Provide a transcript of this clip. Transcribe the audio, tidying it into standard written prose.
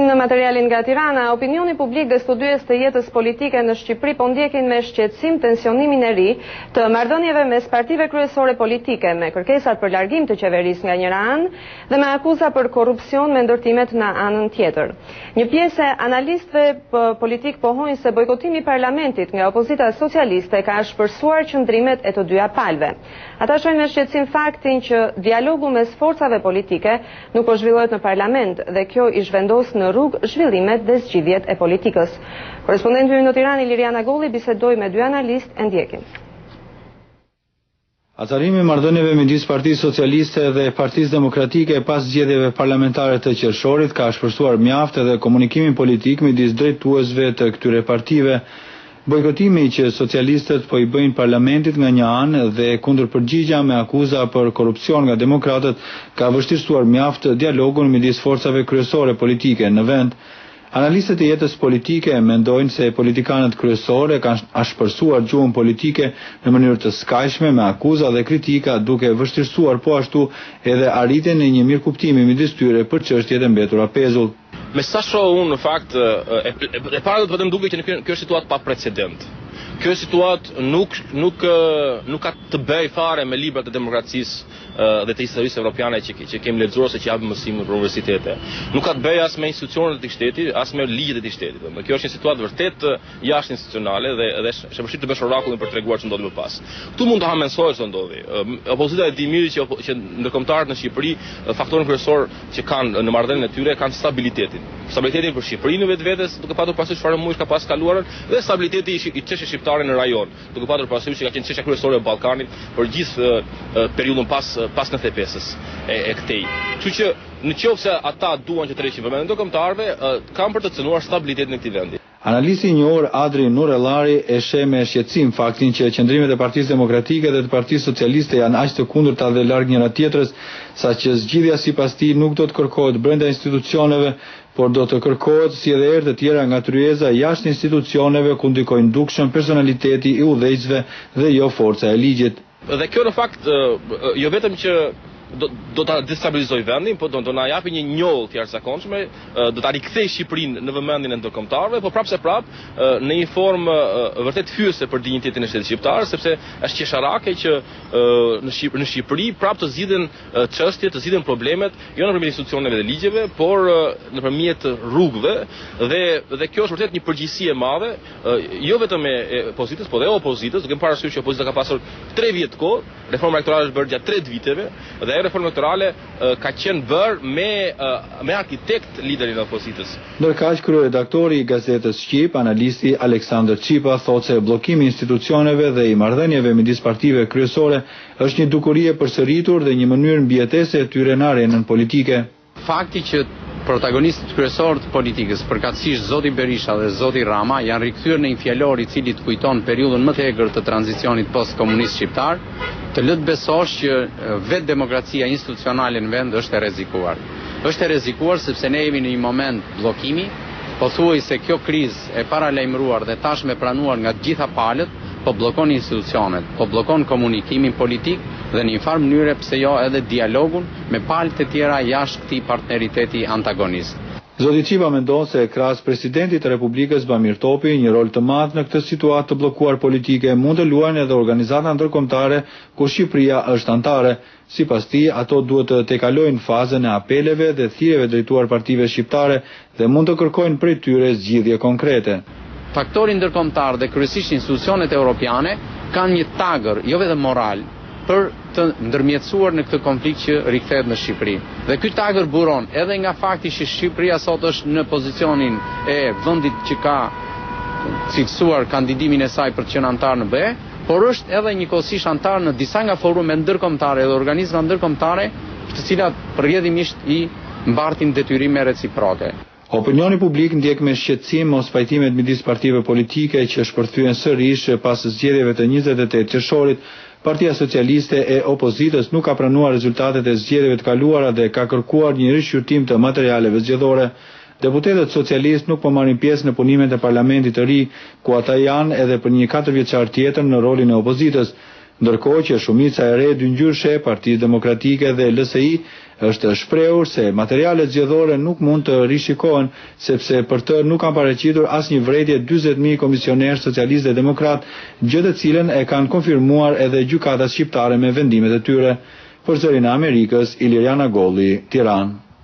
Në materialin nga Tirana, opinioni publik dhe studiues të jetës politike në Shqipëri po ndjekin me shqetësim tensionimin e ri të marrëdhënieve mes partive kryesore politike me kërkesat për largim të qeverisë nga njëra anë dhe me akuza për korrupsion me ndërtimet në anën tjetër. Një pjesë e analistëve politik pohojnë se bojkotimi i parlamentit nga opozita socialiste ka shpërsuar qëndrimet e të dyja palëve. Ata shohin me shqetësim faktin që dialogu mes forcave politike nuk po zhvillohet në parlament dhe kjo i zhvendos në rrugë zhvillimet dhe zgjidhjet e politikës. Korespondenti ynë në Tiranë, Liriana Golli, bisedoi me dy analistë e ndjekin. Acarimi i marrëdhënieve midis Partisë Socialiste dhe Partisë Demokratike pas zgjedhjeve parlamentare të qershorit ka shpërsuar mjaft edhe komunikimin politik midis drejtuesve të këtyre partive. Bojkotimi që socialistët po i bëjnë parlamentit nga një anë dhe kundërpërgjigja me akuza për korrupsion nga demokratët ka vështirësuar mjaft dialogun midis forcave kryesore politike në vend. Analistët e jetës politike mendojnë se politikanët kryesore kanë ashpërsuar gjuhën politike në mënyrë të skajshme me akuza dhe kritika, duke vështirësuar po ashtu edhe arritjen e një mirëkuptimi midis tyre për çështjet e mbetura pezull. Me sa shoh unë në fakt e para do të them duke që kjo është situatë pa precedent. Kjo situatë nuk ka të bëjë fare me librat e demokracisë dhe të historisë evropiane që kemi lexuar ose që japim mësim në universitete. Nuk ka të bëjë as me institucionet e shtetit, as me ligjet e shtetit. Kjo është një situatë vërtet jashtë institucionale dhe është vështirë të bësh orakullin për treguar ç'ndodhi më pas. Ktu mund të hamensohet se ndodhi. Opozita e di mirë që ndërkombëtarët në Shqipëri faktorin kryesor që kanë në marrëdhënien e tyre kanë stabilitetin. Stabilitetin për Shqipërinë vetvetes, duke patur parasysh çfarë muaj ka pas kaluar, dhe stabiliteti i çështjes shqiptare në rajon, duke patur parasysh që ka qenë çështja kryesore e Ballkanit për gjithë periudhën pas 95-s e këtej. Kështu që nëse ata duan që të rriqin vëmendjen e ndërkombëtarëve, kanë për të cënuar stabilitetin e këtij vendi. Analisti i njohur Adri Nurellari e sheh me shqetësim faktin që qendrimet e Partisë Demokratike dhe të Partisë Socialiste janë aq të kundërta dhe larg njëra tjetrës, saqë zgjidhja sipas tij nuk do të kërkohet brenda institucioneve, por do të kërkohet si edhe herë të tjera nga tryeza jashtë institucioneve ku ndikojnë dukshëm personaliteti i udhëheqësve dhe jo forca e ligjit. Dhe kjo në fakt jo vetëm që do ta destabilizoj vendin, po do na japi një njollë të jashtëzakonshme, do ta rikthej Shqipërinë në vëmendjen e ndërkombëtarëve, po prapse në një formë vërtet hyese për dinjitetin e shtetit shqiptar, sepse është qesharake që në Shqipëri prapë të zgjidhen çështjet, të zgjidhen problemet, jo nëpërmjet institucioneve dhe ligjeve, por nëpërmjet rrugëve, dhe kjo është vërtet një përgjegjësi e madhe, jo vetëm e opozitës, por edhe opozitës, duke parasysh që opozita ka pasur 3 vjet kohë, reforma elektorale është bërë gjatë 3 viteve, dhe reforma elektorale ka qenë bërë me arkitekt liderin e opozitës. Ndërkaq kryeredaktori i gazetës Shqip, analisti Aleksandër Qipa, thotë se bllokimi i institucioneve dhe i marrëdhënieve midis partive kryesore është një dukuri e përsëritur dhe një mënyrë mbijetese e tyre në arenën politike. Fakti që protagonistët kryesorë të politikës, përkatësisht zoti Berisha dhe zoti Rama, janë rikthyer në një fjalor i cili të kujton periudhën më të egër të tranzicionit post-komunist shqiptar, të lë të besosh që vetë demokracia institucionale në vend është e rrezikuar. Është e rrezikuar sepse ne jemi në një moment bllokimi, pothuajse kjo krizë e paralajmëruar dhe tashmë e pranuar nga të gjitha palët, po bllokon institucionet, po bllokon komunikimin politik dhe në një farë mënyre pse jo edhe dialogun me palët e tjera jashtë këtij partneriteti antagonist. Zoti Qipa mendon se krahas presidentit të Republikës Bamir Topi, një rol të madh në këtë situatë të bllokuar politike mund të luajnë edhe organizata ndërkombëtare ku Shqipëria është antare. Sipas tij, ato duhet të tejkalojnë fazën e apeleve dhe thirrjeve drejtuar partive shqiptare dhe mund të kërkojnë prej tyre zgjidhje konkrete. Faktori ndërkombëtar dhe kryesisht institucionet europiane kanë një tagër, jo vetëm moral, për të ndërmjetësuar në këtë konflikt që rikthehet në Shqipëri. Dhe ky tagër buron edhe nga fakti që Shqipëria sot është në pozicionin e vendit që ka cilësuar kandidimin e saj për të qenë antar në BE, por është edhe njëkohësisht antar në disa nga forume ndërkombëtare dhe organizma ndërkombëtare, të cilat përrjedhimisht i mbartin detyrime reciproke. Opinioni publik ndjek me shqetësim mos pajtimet midis partive politike që shpërthyen sërish pas zgjedhjeve të 28 qershorit. Partia Socialiste e opozitës nuk ka pranuar rezultatet e zgjedhjeve të kaluara dhe ka kërkuar një rishqyrtim të materialeve zgjedhore. Deputetët socialistë nuk po marrin pjesë në punimet e parlamentit të ri, ku ata janë edhe për një 4 vjeçar tjetër në rolin e opozitës. ndërkohë që shumica e re dyngjyrshe e Partisë Demokratike dhe LSI është shprehur se materialet zgjedhore nuk mund të rishikohen sepse për të nuk kanë paraqitur asnjë vërejtje 40.000 komisionerë socialistë dhe demokrat, gjë të cilën e kanë konfirmuar edhe gjykatat shqiptare me vendimet e tyre. Për Zërin e Amerikës, Iliriana Golli, Tiranë.